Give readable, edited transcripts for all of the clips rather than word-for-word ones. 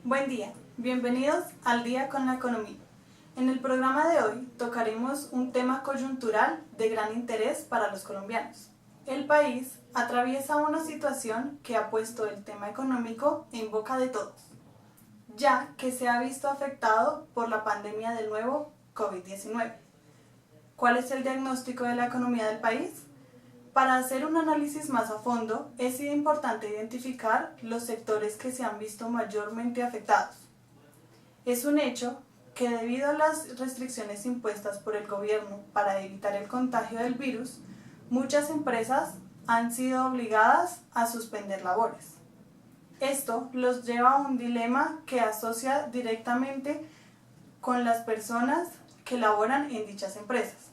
Buen día, bienvenidos al Día con la Economía. En el programa de hoy tocaremos un tema coyuntural de gran interés para los colombianos. El país atraviesa una situación que ha puesto el tema económico en boca de todos, ya que se ha visto afectado por la pandemia del nuevo COVID-19. ¿Cuál es el diagnóstico de la economía del país? Para hacer un análisis más a fondo, es importante identificar los sectores que se han visto mayormente afectados. Es un hecho que debido a las restricciones impuestas por el gobierno para evitar el contagio del virus, muchas empresas han sido obligadas a suspender labores. Esto los lleva a un dilema que asocia directamente con las personas que laboran en dichas empresas,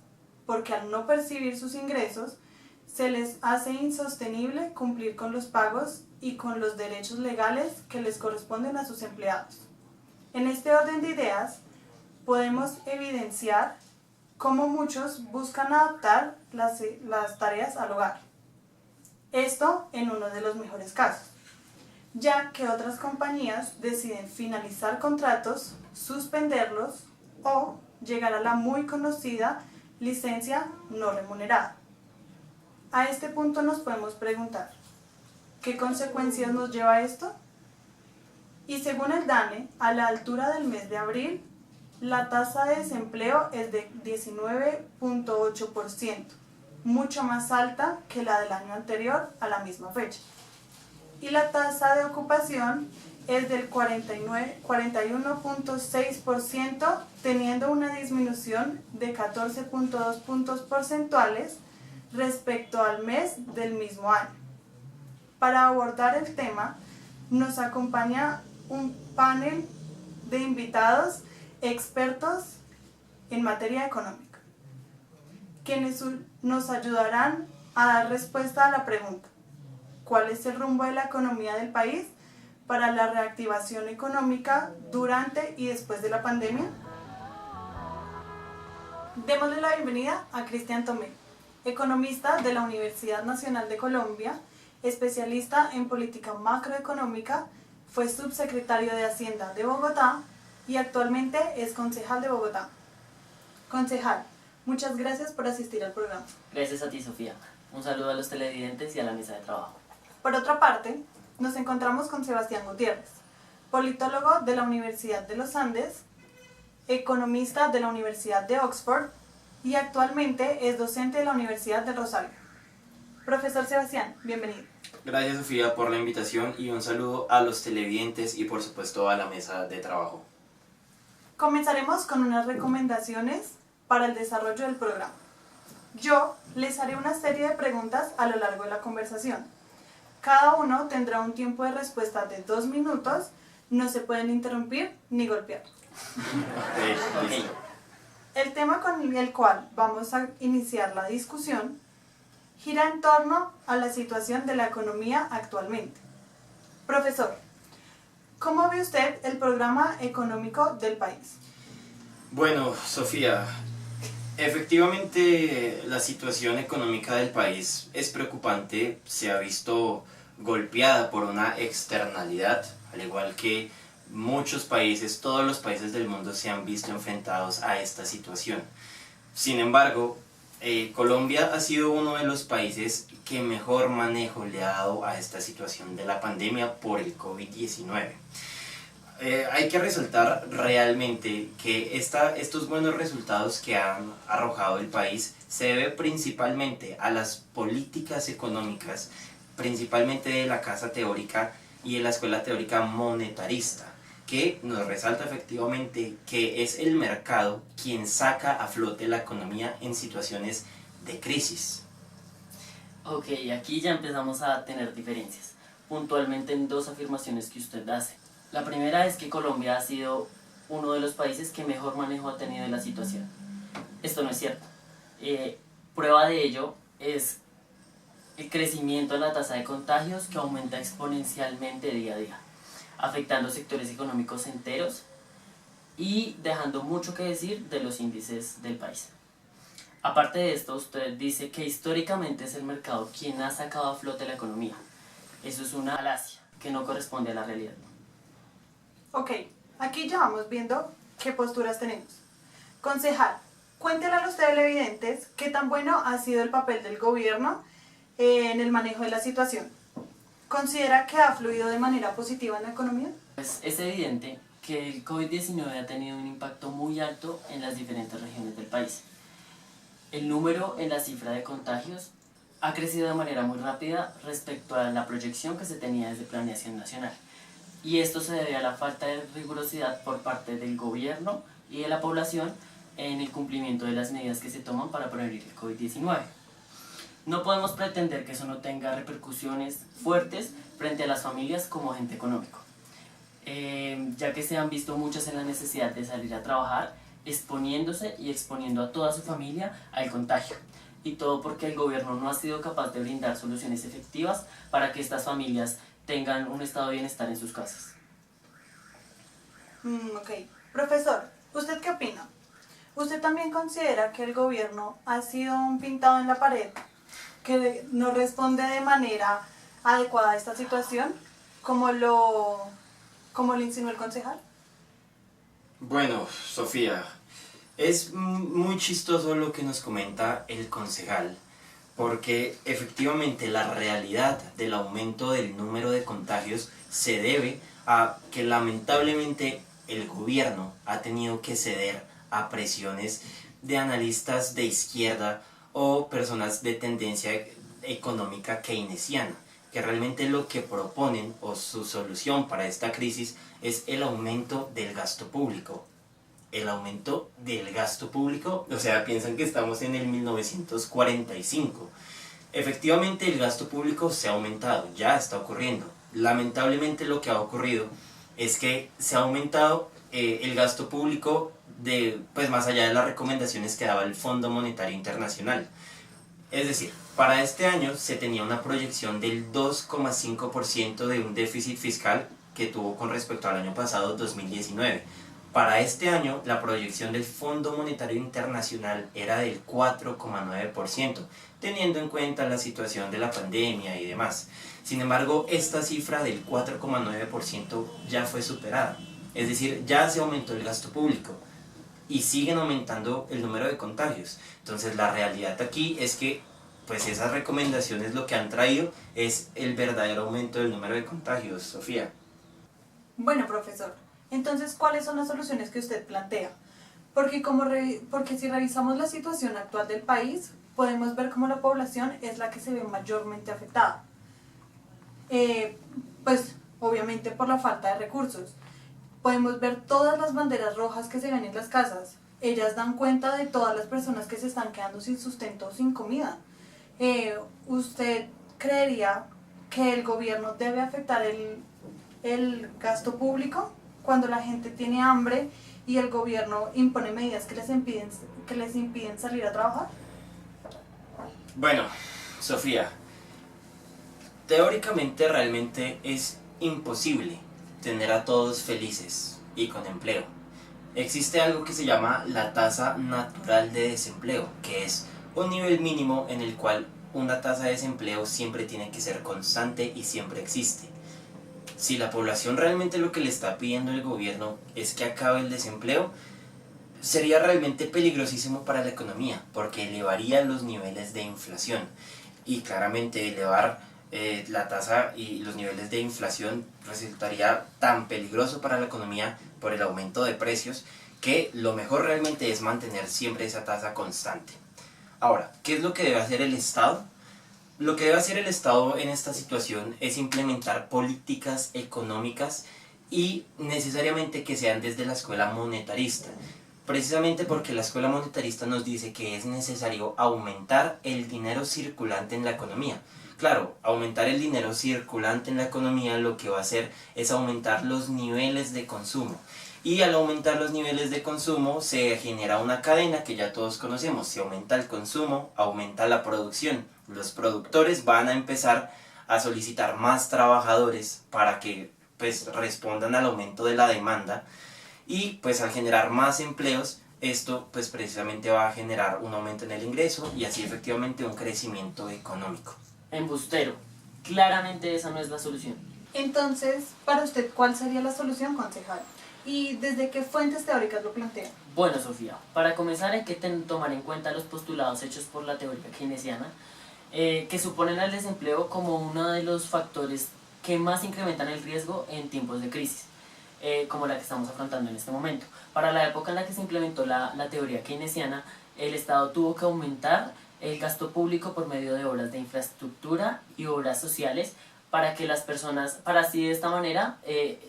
porque al no percibir sus ingresos, se les hace insostenible cumplir con los pagos y con los derechos legales que les corresponden a sus empleados. En este orden de ideas, podemos evidenciar cómo muchos buscan adaptar las tareas al hogar. Esto en uno de los mejores casos, ya que otras compañías deciden finalizar contratos, suspenderlos o llegar a la muy conocida licencia no remunerada. A este punto nos podemos preguntar, ¿qué consecuencias nos lleva esto? Y según el DANE, a la altura del mes de abril, la tasa de desempleo es de 19.8%, mucho más alta que la del año anterior a la misma fecha. Y la tasa de ocupación es del 41.6%, teniendo una disminución de 14.2 puntos porcentuales respecto al mes del mismo año. Para abordar el tema, nos acompaña un panel de invitados expertos en materia económica, quienes nos ayudarán a dar respuesta a la pregunta: ¿cuál es el rumbo de la economía del país para la reactivación económica durante y después de la pandemia? Démosle la bienvenida a Cristian Tomé, economista de la Universidad Nacional de Colombia, especialista en política macroeconómica, fue subsecretario de Hacienda de Bogotá y actualmente es concejal de Bogotá. Concejal, muchas gracias por asistir al programa. Gracias a ti, Sofía. Un saludo a los televidentes y a la mesa de trabajo. Por otra parte, nos encontramos con Sebastián Gutiérrez, politólogo de la Universidad de los Andes, economista de la Universidad de Oxford y actualmente es docente de la Universidad del Rosario. Profesor Sebastián, bienvenido. Gracias, Sofía, por la invitación y un saludo a los televidentes y por supuesto a la mesa de trabajo. Comenzaremos con unas recomendaciones para el desarrollo del programa. Yo les haré una serie de preguntas a lo largo de la conversación. Cada uno tendrá un tiempo de respuesta de 2 minutos, no se pueden interrumpir ni golpear. Okay. El tema con el cual vamos a iniciar la discusión gira en torno a la situación de la economía actualmente. Profesor, ¿cómo ve usted el programa económico del país? Bueno, Sofía, efectivamente la situación económica del país es preocupante, se ha visto golpeada por una externalidad, al igual que muchos países, todos los países del mundo se han visto enfrentados a esta situación. Sin embargo, Colombia ha sido uno de los países que mejor manejo le ha dado a esta situación de la pandemia por el COVID-19. Hay que resaltar realmente que estos buenos resultados que han arrojado el país se debe principalmente a las políticas económicas principalmente de la casa teórica y de la escuela teórica monetarista, que nos resalta efectivamente que es el mercado quien saca a flote la economía en situaciones de crisis. Ok, aquí ya empezamos a tener diferencias, puntualmente en dos afirmaciones que usted hace. La primera es que Colombia ha sido uno de los países que mejor manejo ha tenido de la situación. Esto no es cierto. Prueba de ello es el crecimiento de la tasa de contagios, que aumenta exponencialmente día a día, afectando sectores económicos enteros y dejando mucho que decir de los índices del país. Aparte de esto, usted dice que históricamente es el mercado quien ha sacado a flote la economía. Eso es una falacia que no corresponde a la realidad. Ok, aquí ya vamos viendo qué posturas tenemos. Concejal, cuéntele a los televidentes qué tan bueno ha sido el papel del gobierno en el manejo de la situación. ¿Considera que ha fluido de manera positiva en la economía? Pues es evidente que el COVID-19 ha tenido un impacto muy alto en las diferentes regiones del país. El número en la cifra de contagios ha crecido de manera muy rápida respecto a la proyección que se tenía desde Planeación Nacional. Y esto se debe a la falta de rigurosidad por parte del gobierno y de la población en el cumplimiento de las medidas que se toman para prevenir el COVID-19. No podemos pretender que eso no tenga repercusiones fuertes frente a las familias como agente económico, ya que se han visto muchas en la necesidad de salir a trabajar, exponiéndose y exponiendo a toda su familia al contagio. Y todo porque el gobierno no ha sido capaz de brindar soluciones efectivas para que estas familias tengan un estado de bienestar en sus casas. Ok. Profesor, ¿usted qué opina? ¿Usted también considera que el gobierno ha sido un pintado en la pared que no responde de manera adecuada a esta situación, como lo insinuó el concejal? Bueno, Sofía, es muy chistoso lo que nos comenta el concejal, porque efectivamente la realidad del aumento del número de contagios se debe a que lamentablemente el gobierno ha tenido que ceder a presiones de analistas de izquierda o personas de tendencia económica keynesiana, que realmente lo que proponen o su solución para esta crisis es el aumento del gasto público. El aumento del gasto público, o sea, piensan que estamos en el 1945. Efectivamente el gasto público se ha aumentado, ya está ocurriendo. Lamentablemente lo que ha ocurrido es que se ha aumentado el gasto público pues más allá de las recomendaciones que daba el Fondo Monetario Internacional. Es decir, para este año se tenía una proyección del 2,5% de un déficit fiscal que tuvo con respecto al año pasado, 2019. Para este año, la proyección del Fondo Monetario Internacional era del 4,9%, teniendo en cuenta la situación de la pandemia y demás. Sin embargo, esta cifra del 4,9% ya fue superada. Es decir, ya se aumentó el gasto público y siguen aumentando el número de contagios. Entonces la realidad aquí es que pues esas recomendaciones lo que han traído es el verdadero aumento del número de contagios, Sofía. Bueno, profesor, entonces, ¿cuáles son las soluciones que usted plantea? Porque si revisamos la situación actual del país, podemos ver cómo la población es la que se ve mayormente afectada. Pues, obviamente por la falta de recursos. Podemos ver todas las banderas rojas que se ven en las casas. Ellas dan cuenta de todas las personas que se están quedando sin sustento o sin comida. ¿Usted creería que el gobierno debe afectar el gasto público cuando la gente tiene hambre y el gobierno impone medidas que les impiden salir a trabajar? Bueno, Sofía, teóricamente realmente es imposible tener a todos felices y con empleo. Existe algo que se llama la tasa natural de desempleo, que es un nivel mínimo en el cual una tasa de desempleo siempre tiene que ser constante y siempre existe. Si la población realmente lo que le está pidiendo el gobierno es que acabe el desempleo, sería realmente peligrosísimo para la economía, porque elevaría los niveles de inflación. Y claramente elevar la tasa y los niveles de inflación resultaría tan peligroso para la economía por el aumento de precios, que lo mejor realmente es mantener siempre esa tasa constante. Ahora, ¿qué es lo que debe hacer el Estado? Lo que debe hacer el Estado en esta situación es implementar políticas económicas y necesariamente que sean desde la escuela monetarista. Precisamente porque la escuela monetarista nos dice que es necesario aumentar el dinero circulante en la economía. Claro, aumentar el dinero circulante en la economía lo que va a hacer es aumentar los niveles de consumo. Y al aumentar los niveles de consumo se genera una cadena que ya todos conocemos. Si aumenta el consumo, aumenta la producción. Los productores van a empezar a solicitar más trabajadores para que pues respondan al aumento de la demanda, y pues al generar más empleos, esto pues precisamente va a generar un aumento en el ingreso y así efectivamente un crecimiento económico. Embustero. Claramente esa no es la solución. Entonces, para usted, ¿cuál sería la solución, concejal? ¿Y desde qué fuentes teóricas lo plantea? Bueno, Sofía, para comenzar hay que tomar en cuenta los postulados hechos por la teoría keynesiana, que suponen el desempleo como uno de los factores que más incrementan el riesgo en tiempos de crisis, como la que estamos afrontando en este momento. Para la época en la que se implementó la teoría keynesiana, el Estado tuvo que aumentar el gasto público por medio de obras de infraestructura y obras sociales para que las personas, para así de esta manera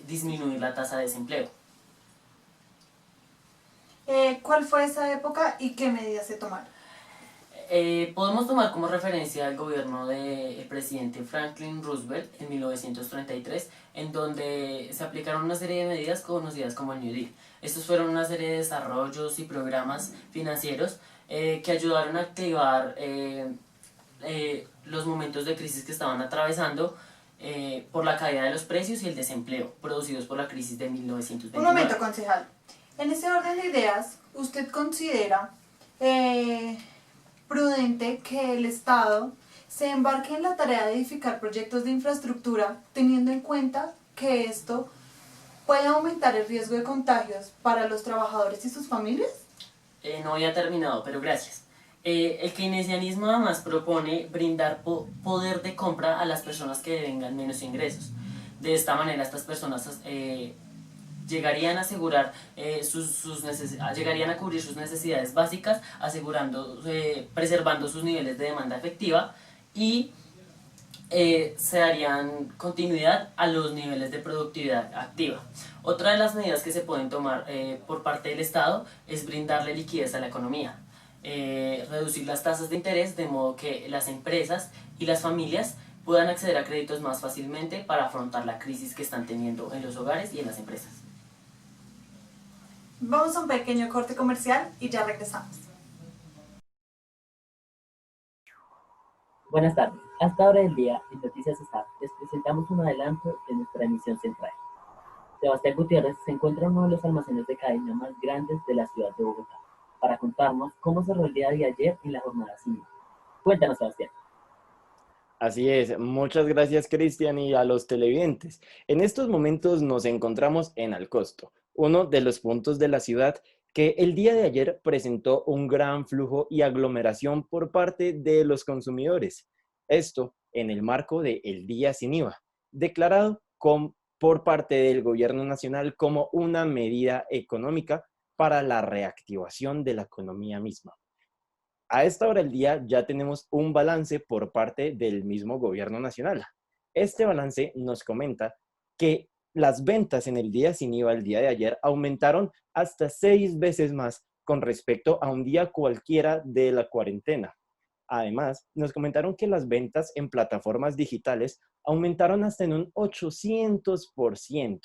disminuir la tasa de desempleo. ¿Cuál fue esa época y qué medidas se tomaron? Podemos tomar como referencia el gobierno del presidente Franklin Roosevelt en 1933, en donde se aplicaron una serie de medidas conocidas como el New Deal. Estos fueron una serie de desarrollos y programas financieros que ayudaron a activar los momentos de crisis que estaban atravesando por la caída de los precios y el desempleo producidos por la crisis de 1929. Un momento, concejal. En ese orden de ideas, ¿usted considera prudente que el Estado se embarque en la tarea de edificar proyectos de infraestructura teniendo en cuenta que esto puede aumentar el riesgo de contagios para los trabajadores y sus familias? No había terminado, pero gracias. El keynesianismo además propone brindar poder de compra a las personas que tengan menos ingresos. De esta manera estas personas llegarían a asegurar llegarían a cubrir sus necesidades básicas, preservando sus niveles de demanda efectiva y se darían continuidad a los niveles de productividad activa. Otra de las medidas que se pueden tomar por parte del Estado es brindarle liquidez a la economía, reducir las tasas de interés de modo que las empresas y las familias puedan acceder a créditos más fácilmente para afrontar la crisis que están teniendo en los hogares y en las empresas. Vamos a un pequeño corte comercial y ya regresamos. Buenas tardes. A esta hora del día, en Noticias Estado, les presentamos un adelanto de nuestra emisión central. Sebastián Gutiérrez se encuentra en uno de los almacenes de cadena más grandes de la ciudad de Bogotá, para contarnos cómo cerró el día de ayer en la jornada cívica. Cuéntanos, Sebastián. Así es, muchas gracias Cristian y a los televidentes. En estos momentos nos encontramos en Alcosto, uno de los puntos de la ciudad que el día de ayer presentó un gran flujo y aglomeración por parte de los consumidores. Esto en el marco de El Día Sin IVA, declarado por parte del Gobierno Nacional como una medida económica para la reactivación de la economía misma. A esta hora del día ya tenemos un balance por parte del mismo Gobierno Nacional. Este balance nos comenta que las ventas en el día sin IVA el día de ayer aumentaron hasta 6 veces más con respecto a un día cualquiera de la cuarentena. Además, nos comentaron que las ventas en plataformas digitales aumentaron hasta en un 800%.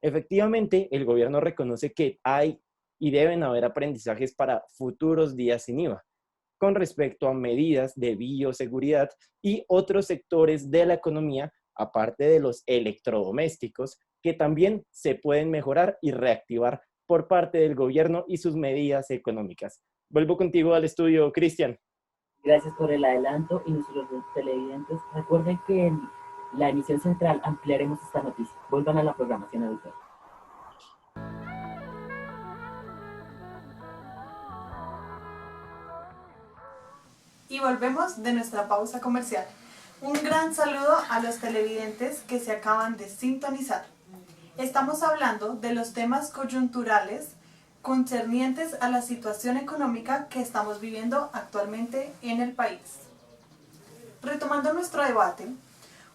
Efectivamente, el gobierno reconoce que hay y deben haber aprendizajes para futuros días sin IVA con respecto a medidas de bioseguridad y otros sectores de la economía, aparte de los electrodomésticos, que también se pueden mejorar y reactivar por parte del gobierno y sus medidas económicas. Vuelvo contigo al estudio, Cristian. Gracias por el adelanto y nuestros televidentes. Recuerden que en la emisión central ampliaremos esta noticia. Vuelvan a la programación habitual. Y volvemos de nuestra pausa comercial. Un gran saludo a los televidentes que se acaban de sintonizar. Estamos hablando de los temas coyunturales concernientes a la situación económica que estamos viviendo actualmente en el país. Retomando nuestro debate,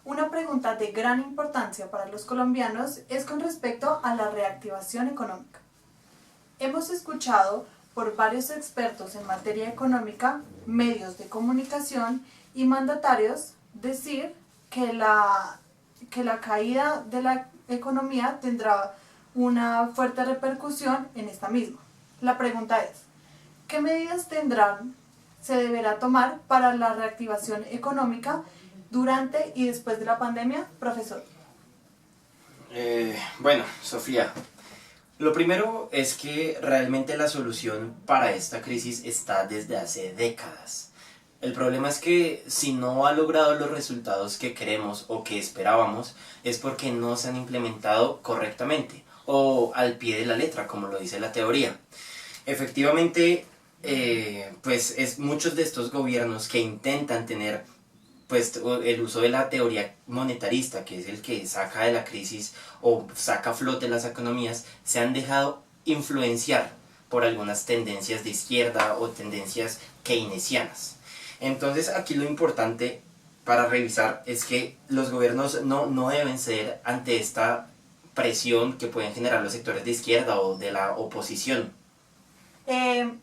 una pregunta de gran importancia para los colombianos es con respecto a la reactivación económica. Hemos escuchado por varios expertos en materia económica, medios de comunicación y mandatarios decir que la caída de la economía tendrá una fuerte repercusión en esta misma. La pregunta es, ¿qué medidas se deberá tomar para la reactivación económica durante y después de la pandemia, profesor? Bueno, Sofía, lo primero es que realmente la solución para esta crisis está desde hace décadas. El problema es que si no ha logrado los resultados que queremos o que esperábamos, es porque no se han implementado correctamente o al pie de la letra, como lo dice la teoría. Efectivamente, pues es muchos de estos gobiernos que intentan tener pues el uso de la teoría monetarista, que es el que saca de la crisis o saca a flote las economías, se han dejado influenciar por algunas tendencias de izquierda o tendencias keynesianas. Entonces aquí lo importante para revisar es que los gobiernos no deben ceder ante esta presión que pueden generar los sectores de izquierda o de la oposición.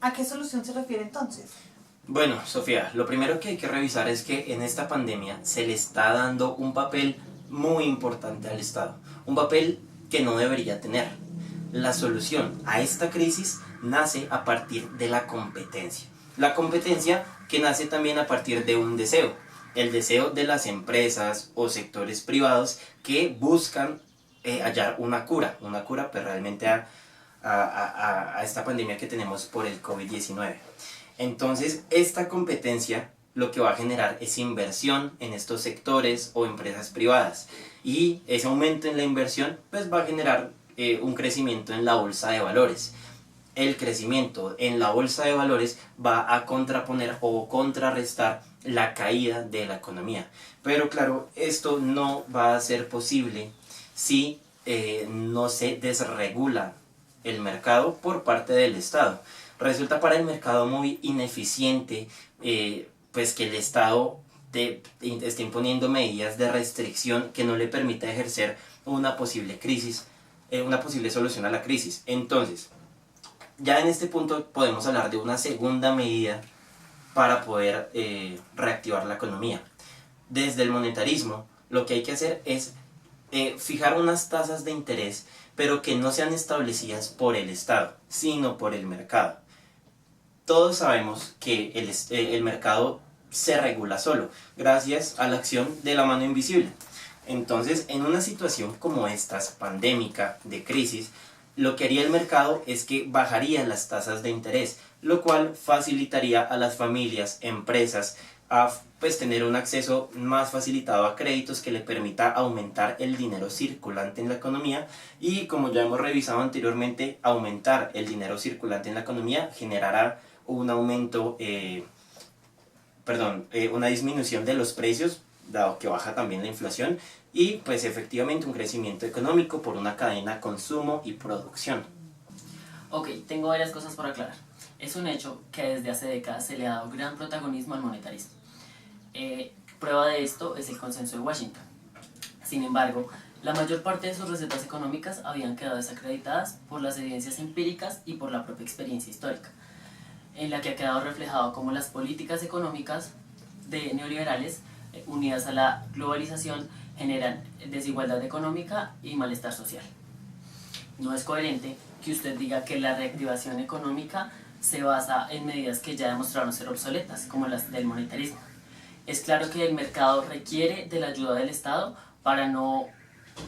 ¿A qué solución se refiere entonces? Bueno, Sofía, lo primero que hay que revisar es que en esta pandemia se le está dando un papel muy importante al Estado, un papel que no debería tener. La solución a esta crisis nace a partir de la competencia. La competencia que nace también a partir de un deseo, el deseo de las empresas o sectores privados que buscan hallar una cura pues realmente a esta pandemia que tenemos por el COVID-19. Entonces, esta competencia lo que va a generar es inversión en estos sectores o empresas privadas. Y ese aumento en la inversión pues va a generar un crecimiento en la bolsa de valores. El crecimiento en la bolsa de valores va a contraponer o contrarrestar la caída de la economía. Pero claro, esto no va a ser posible si no se desregula el mercado por parte del Estado. Resulta para el mercado muy ineficiente pues que el Estado esté imponiendo medidas de restricción que no le permita ejercer una posible crisis, una posible solución a la crisis. Entonces, ya en este punto podemos hablar de una segunda medida para poder reactivar la economía. Desde el monetarismo, lo que hay que hacer es fijar unas tasas de interés, pero que no sean establecidas por el Estado, sino por el mercado. Todos sabemos que el mercado se regula solo, gracias a la acción de la mano invisible. Entonces, en una situación como esta, pandémica, de crisis, lo que haría el mercado es que bajaría las tasas de interés, lo cual facilitaría a las familias, empresas, a pues, tener un acceso más facilitado a créditos que le permita aumentar el dinero circulante en la economía y, como ya hemos revisado anteriormente, aumentar el dinero circulante en la economía generará un aumento, una disminución de los precios, dado que baja también la inflación, y pues efectivamente un crecimiento económico por una cadena consumo y producción. Ok, tengo varias cosas por aclarar. Es un hecho que desde hace décadas se le ha dado gran protagonismo al monetarismo. Prueba de esto es el consenso de Washington. Sin embargo, la mayor parte de sus recetas económicas habían quedado desacreditadas por las evidencias empíricas y por la propia experiencia histórica, en la que ha quedado reflejado cómo las políticas económicas neoliberales unidas a la globalización generan desigualdad económica y malestar social. No es coherente que usted diga que la reactivación económica se basa en medidas que ya demostraron ser obsoletas, como las del monetarismo. Es claro que el mercado requiere de la ayuda del Estado para no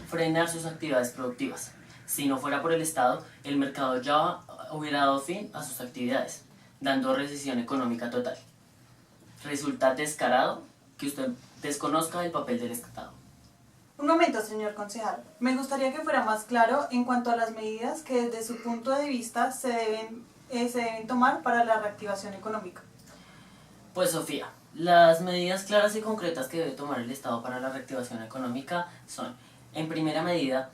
frenar sus actividades productivas. Si no fuera por el Estado, el mercado ya hubiera dado fin a sus actividades, dando recesión económica total. Resulta descarado que usted desconozca el papel del Estado. Un momento, señor concejal. Me gustaría que fuera más claro en cuanto a las medidas que desde su punto de vista se deben tomar para la reactivación económica. Pues Sofía, las medidas claras y concretas que debe tomar el Estado para la reactivación económica son, en primera medida,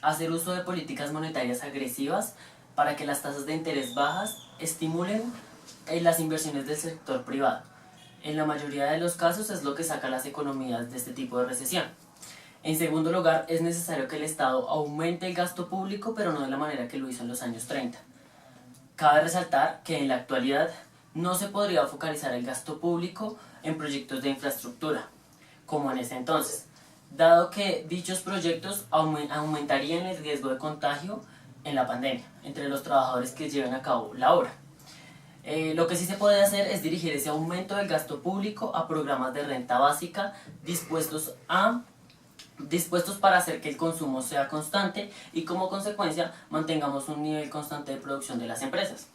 hacer uso de políticas monetarias agresivas para que las tasas de interés bajas estimulen las inversiones del sector privado. En la mayoría de los casos es lo que saca las economías de este tipo de recesión. En segundo lugar, es necesario que el Estado aumente el gasto público, pero no de la manera que lo hizo en los años 30. Cabe resaltar que en la actualidad no se podría focalizar el gasto público en proyectos de infraestructura, como en ese entonces, dado que dichos proyectos aumentarían el riesgo de contagio en la pandemia entre los trabajadores que lleven a cabo la obra. Lo que sí se puede hacer es dirigir ese aumento del gasto público a programas de renta básica dispuestos para hacer que el consumo sea constante y como consecuencia mantengamos un nivel constante de producción de las empresas.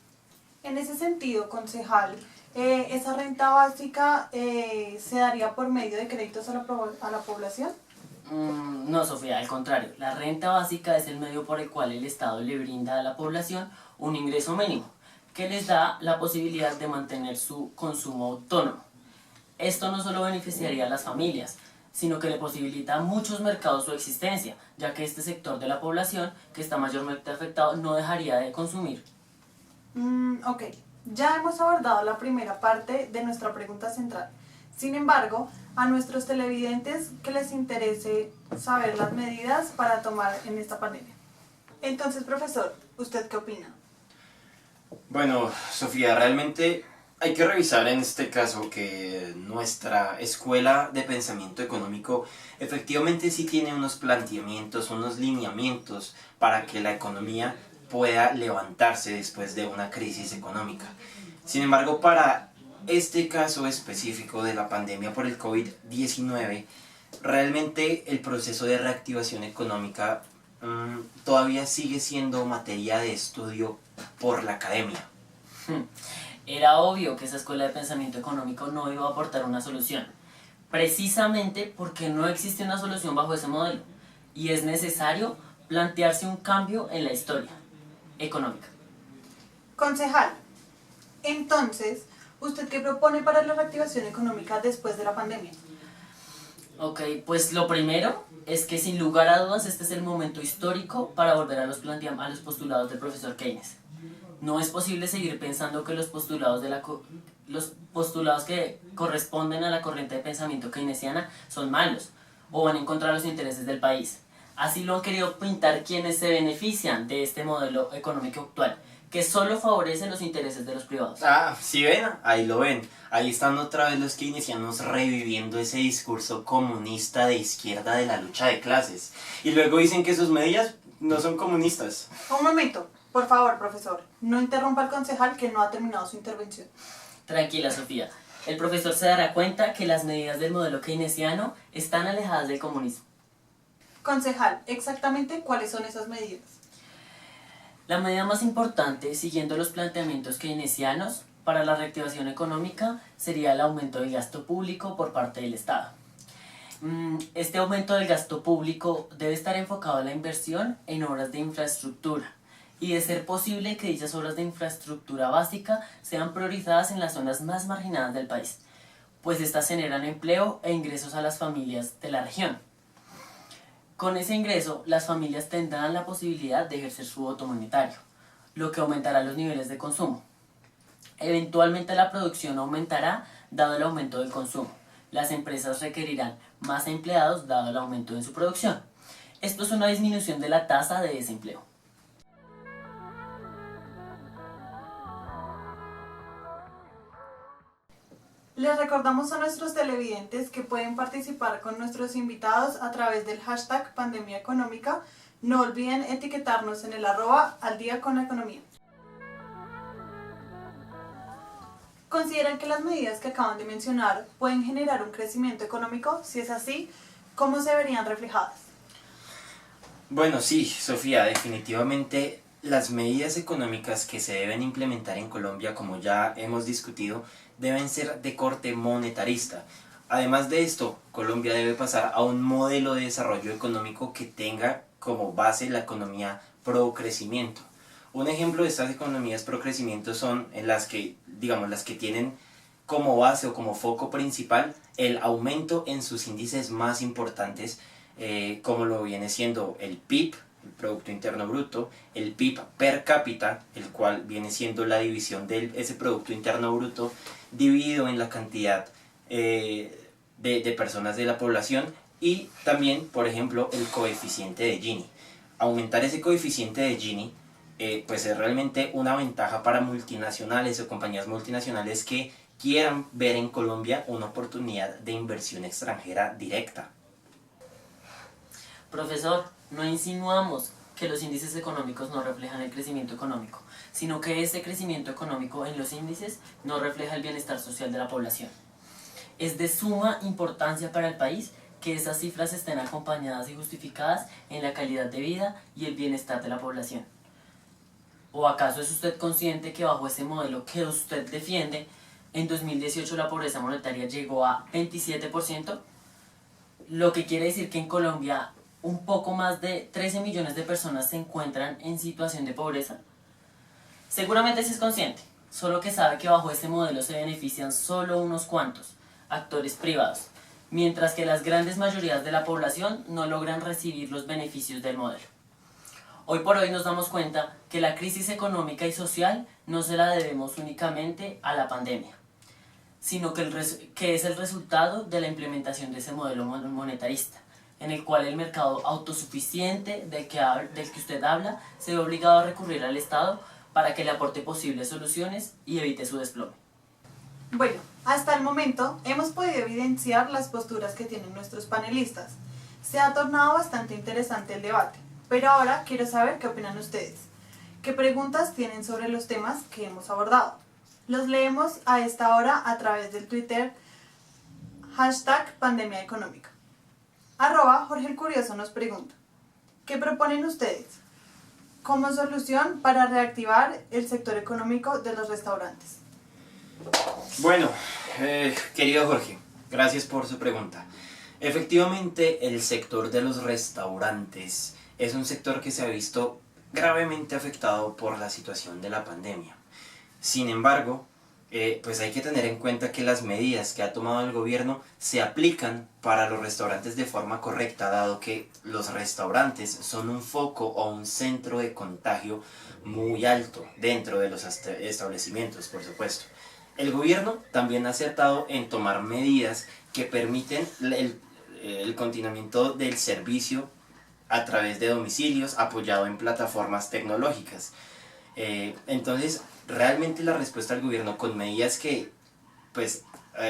En ese sentido, concejal, ¿esa renta básica se daría por medio de créditos a la población? No, Sofía, al contrario. La renta básica es el medio por el cual el Estado le brinda a la población un ingreso mínimo, que les da la posibilidad de mantener su consumo autónomo. Esto no solo beneficiaría a las familias, sino que le posibilita a muchos mercados su existencia, ya que este sector de la población, que está mayormente afectado, no dejaría de consumir. Ok, ya hemos abordado la primera parte de nuestra pregunta central. Sin embargo, a nuestros televidentes que les interese saber las medidas para tomar en esta pandemia. Entonces, profesor, ¿usted qué opina? Bueno, Sofía, realmente hay que revisar en este caso que nuestra escuela de pensamiento económico efectivamente sí tiene unos planteamientos, unos lineamientos para que la economía pueda levantarse después de una crisis económica. Sin embargo, para este caso específico de la pandemia por el COVID-19, realmente el proceso de reactivación económica todavía sigue siendo materia de estudio por la academia. Era obvio que esa escuela de pensamiento económico no iba a aportar una solución, precisamente porque no existe una solución bajo ese modelo, y es necesario plantearse un cambio en la historia económica. Concejal, entonces, ¿usted qué propone para la reactivación económica después de la pandemia? Ok, pues lo primero es que sin lugar a dudas este es el momento histórico para volver a los postulados del profesor Keynes. No es posible seguir pensando que los postulados que corresponden a la corriente de pensamiento keynesiana son malos o van en contra de los intereses del país. Así lo han querido pintar quienes se benefician de este modelo económico actual, que solo favorece los intereses de los privados. Ah, ¿sí ven? Ahí lo ven. Ahí están otra vez los keynesianos reviviendo ese discurso comunista de izquierda de la lucha de clases. Y luego dicen que sus medidas no son comunistas. Un momento, por favor, profesor, no interrumpa al concejal que no ha terminado su intervención. Tranquila, Sofía. El profesor se dará cuenta que las medidas del modelo keynesiano están alejadas del comunismo. Concejal, exactamente cuáles son esas medidas. La medida más importante, siguiendo los planteamientos keynesianos, para la reactivación económica sería el aumento del gasto público por parte del Estado. Este aumento del gasto público debe estar enfocado a la inversión en obras de infraestructura y de ser posible que dichas obras de infraestructura básica sean priorizadas en las zonas más marginadas del país, pues estas generan empleo e ingresos a las familias de la región. Con ese ingreso, las familias tendrán la posibilidad de ejercer su voto monetario, lo que aumentará los niveles de consumo. Eventualmente la producción aumentará dado el aumento del consumo. Las empresas requerirán más empleados dado el aumento en su producción. Esto es una disminución de la tasa de desempleo. Les recordamos a nuestros televidentes que pueden participar con nuestros invitados a través del hashtag Pandemia Económica. No olviden etiquetarnos en el @aldiaconlaeconomía. ¿Consideran que las medidas que acaban de mencionar pueden generar un crecimiento económico? Si es así, ¿cómo se verían reflejadas? Bueno, sí, Sofía, definitivamente las medidas económicas que se deben implementar en Colombia, como ya hemos discutido, deben ser de corte monetarista. Además de esto, Colombia debe pasar a un modelo de desarrollo económico que tenga como base la economía pro crecimiento. Un ejemplo de estas economías pro crecimiento son en las que, digamos, las que tienen como base o como foco principal el aumento en sus índices más importantes, como lo viene siendo el PIB, el Producto Interno Bruto, el PIB per cápita, el cual viene siendo la división de ese Producto Interno Bruto dividido en la cantidad de personas de la población, y también, por ejemplo, el coeficiente de Gini. Aumentar ese coeficiente de Gini pues es realmente una ventaja para multinacionales o compañías multinacionales que quieran ver en Colombia una oportunidad de inversión extranjera directa. Profesor, no insinuamos que los índices económicos no reflejan el crecimiento económico, sino que este crecimiento económico en los índices no refleja el bienestar social de la población. Es de suma importancia para el país que esas cifras estén acompañadas y justificadas en la calidad de vida y el bienestar de la población. ¿O acaso es usted consciente que bajo ese modelo que usted defiende, en 2018 la pobreza monetaria llegó a 27%? Lo que quiere decir que en Colombia un poco más de 13 millones de personas se encuentran en situación de pobreza. Seguramente sí es consciente, solo que sabe que bajo este modelo se benefician solo unos cuantos actores privados, mientras que las grandes mayorías de la población no logran recibir los beneficios del modelo. Hoy por hoy nos damos cuenta que la crisis económica y social no se la debemos únicamente a la pandemia, sino que es el resultado de la implementación de ese modelo monetarista, en el cual el mercado autosuficiente del que usted habla se ve obligado a recurrir al Estado para que le aporte posibles soluciones y evite su desplome. Bueno, hasta el momento hemos podido evidenciar las posturas que tienen nuestros panelistas. Se ha tornado bastante interesante el debate, pero ahora quiero saber qué opinan ustedes. ¿Qué preguntas tienen sobre los temas que hemos abordado? Los leemos a esta hora a través del Twitter #pandemiaeconómica. @Jorge el Curioso nos pregunta: ¿qué proponen ustedes como solución para reactivar el sector económico de los restaurantes? Bueno, querido Jorge, gracias por su pregunta. Efectivamente, el sector de los restaurantes es un sector que se ha visto gravemente afectado por la situación de la pandemia. Sin embargo, pues hay que tener en cuenta que las medidas que ha tomado el gobierno se aplican para los restaurantes de forma correcta, dado que los restaurantes son un foco o un centro de contagio muy alto dentro de los establecimientos, por supuesto. El gobierno también ha acertado en tomar medidas que permiten el continuamiento del servicio a través de domicilios apoyado en plataformas tecnológicas. Entonces, realmente la respuesta del gobierno con medidas que pues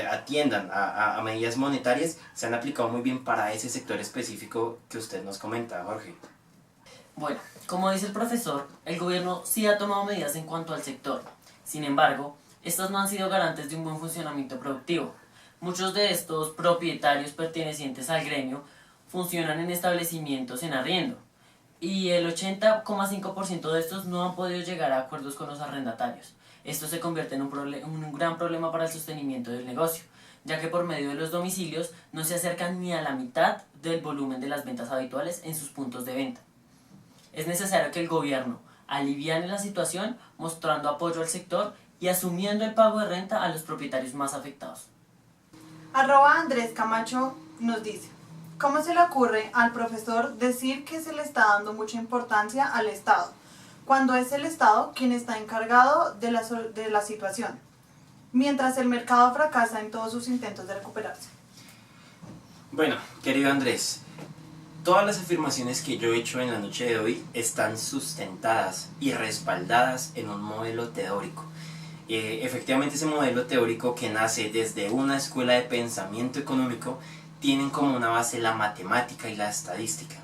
atiendan a medidas monetarias se han aplicado muy bien para ese sector específico que usted nos comenta, Jorge. Bueno, como dice el profesor, el gobierno sí ha tomado medidas en cuanto al sector. Sin embargo, estas no han sido garantes de un buen funcionamiento productivo. Muchos de estos propietarios pertenecientes al gremio funcionan en establecimientos en arriendo, y el 80,5% de estos no han podido llegar a acuerdos con los arrendatarios. Esto se convierte en un gran problema para el sostenimiento del negocio, ya que por medio de los domicilios no se acercan ni a la mitad del volumen de las ventas habituales en sus puntos de venta. Es necesario que el gobierno aliviane la situación mostrando apoyo al sector y asumiendo el pago de renta a los propietarios más afectados. @Andrés Camacho nos dice: ¿cómo se le ocurre al profesor decir que se le está dando mucha importancia al Estado, cuando es el Estado quien está encargado de la situación, mientras el mercado fracasa en todos sus intentos de recuperarse? Bueno, querido Andrés, todas las afirmaciones que yo he hecho en la noche de hoy están sustentadas y respaldadas en un modelo teórico. Efectivamente, ese modelo teórico, que nace desde una escuela de pensamiento económico, tienen como una base la matemática y la estadística.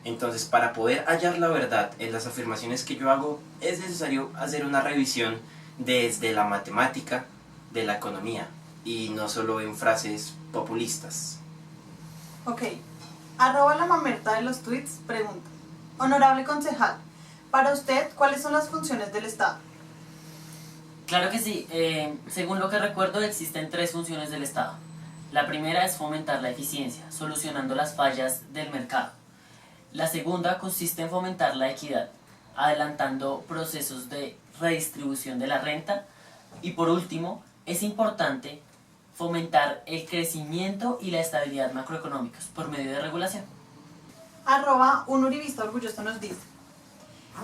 Entonces, para poder hallar la verdad en las afirmaciones que yo hago, es necesario hacer una revisión desde la matemática de la economía y no solo en frases populistas. Ok. @la mamerta de los tweets pregunta: honorable concejal, para usted, ¿cuáles son las funciones del Estado? Claro que sí. Según lo que recuerdo, existen 3 funciones del Estado. La primera es fomentar la eficiencia, solucionando las fallas del mercado. La segunda consiste en fomentar la equidad, adelantando procesos de redistribución de la renta. Y por último, es importante fomentar el crecimiento y la estabilidad macroeconómicos por medio de regulación. @un uribista orgulloso nos dice: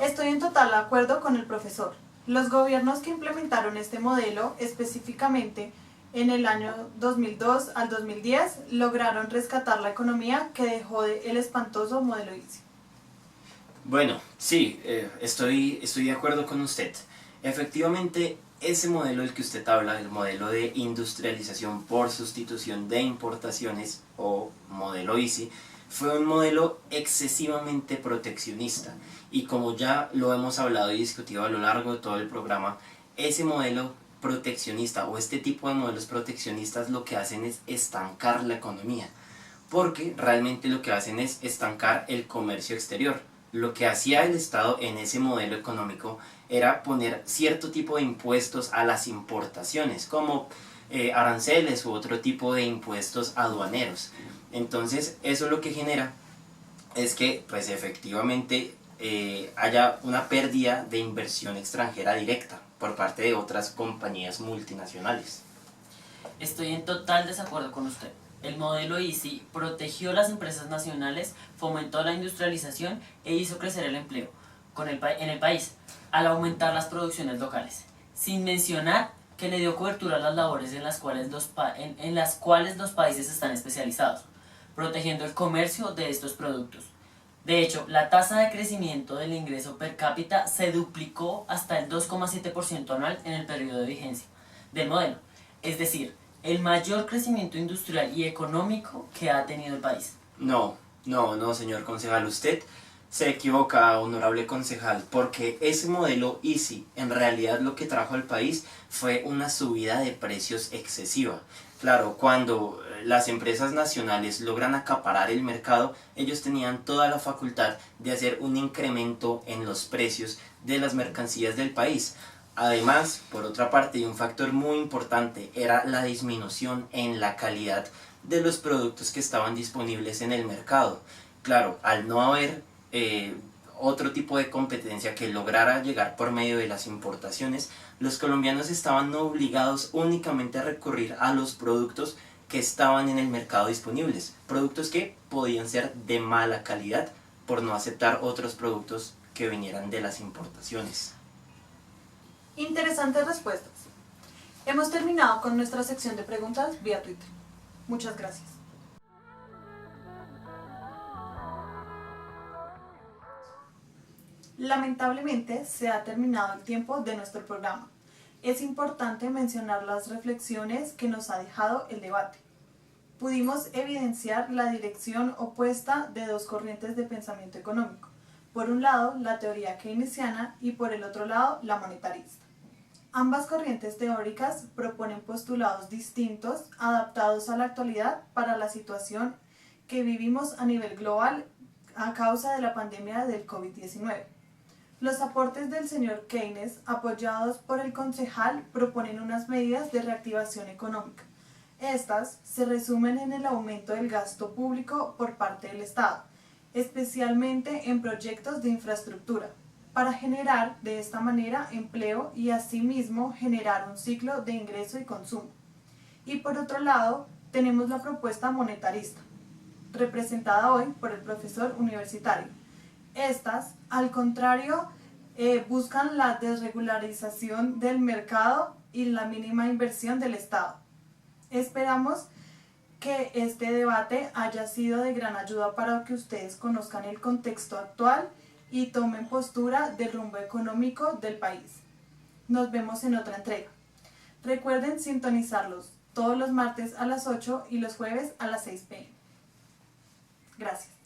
estoy en total acuerdo con el profesor. Los gobiernos que implementaron este modelo, específicamente en el año 2002 al 2010 lograron rescatar la economía que dejó el espantoso modelo ICI. Bueno, sí, estoy de acuerdo con usted. Efectivamente, ese modelo del que usted habla, el modelo de industrialización por sustitución de importaciones o modelo ICI, fue un modelo excesivamente proteccionista. Y como ya lo hemos hablado y discutido a lo largo de todo el programa, ese modelo proteccionista o este tipo de modelos proteccionistas lo que hacen es estancar la economía, porque realmente lo que hacen es estancar el comercio exterior. Lo que hacía el Estado en ese modelo económico era poner cierto tipo de impuestos a las importaciones, como aranceles u otro tipo de impuestos aduaneros. Entonces eso lo que genera es que pues efectivamente haya una pérdida de inversión extranjera directa por parte de otras compañías multinacionales. Estoy en total desacuerdo con usted. El modelo ICI protegió las empresas nacionales, fomentó la industrialización e hizo crecer el empleo en el país al aumentar las producciones locales, sin mencionar que le dio cobertura a las labores en las cuales los países están especializados, protegiendo el comercio de estos productos. De hecho, la tasa de crecimiento del ingreso per cápita se duplicó hasta el 2,7% anual en el periodo de vigencia del modelo, es decir, el mayor crecimiento industrial y económico que ha tenido el país. No, señor concejal, usted se equivoca, honorable concejal, porque ese modelo ICI en realidad lo que trajo al país fue una subida de precios excesiva. Claro, cuando las empresas nacionales logran acaparar el mercado, ellos tenían toda la facultad de hacer un incremento en los precios de las mercancías del país. Además, por otra parte, y un factor muy importante, era la disminución en la calidad de los productos que estaban disponibles en el mercado. Claro, al no haber otro tipo de competencia que lograra llegar por medio de las importaciones, los colombianos estaban obligados únicamente a recurrir a los productos que estaban en el mercado disponibles, productos que podían ser de mala calidad por no aceptar otros productos que vinieran de las importaciones. Interesantes respuestas. Hemos terminado con nuestra sección de preguntas vía Twitter. Muchas gracias. Lamentablemente se ha terminado el tiempo de nuestro programa. Es importante mencionar las reflexiones que nos ha dejado el debate. Pudimos evidenciar la dirección opuesta de dos corrientes de pensamiento económico. Por un lado, la teoría keynesiana y por el otro lado, la monetarista. Ambas corrientes teóricas proponen postulados distintos, adaptados a la actualidad para la situación que vivimos a nivel global a causa de la pandemia del COVID-19. Los aportes del señor Keynes, apoyados por el concejal, proponen unas medidas de reactivación económica. Estas se resumen en el aumento del gasto público por parte del Estado, especialmente en proyectos de infraestructura, para generar de esta manera empleo y asimismo generar un ciclo de ingreso y consumo. Y por otro lado, tenemos la propuesta monetarista, representada hoy por el profesor universitario. Estas, al contrario, buscan la desregularización del mercado y la mínima inversión del Estado. Esperamos que este debate haya sido de gran ayuda para que ustedes conozcan el contexto actual y tomen postura del rumbo económico del país. Nos vemos en otra entrega. Recuerden sintonizarlos todos los martes a las 8 y los jueves a las 6 p.m. Gracias.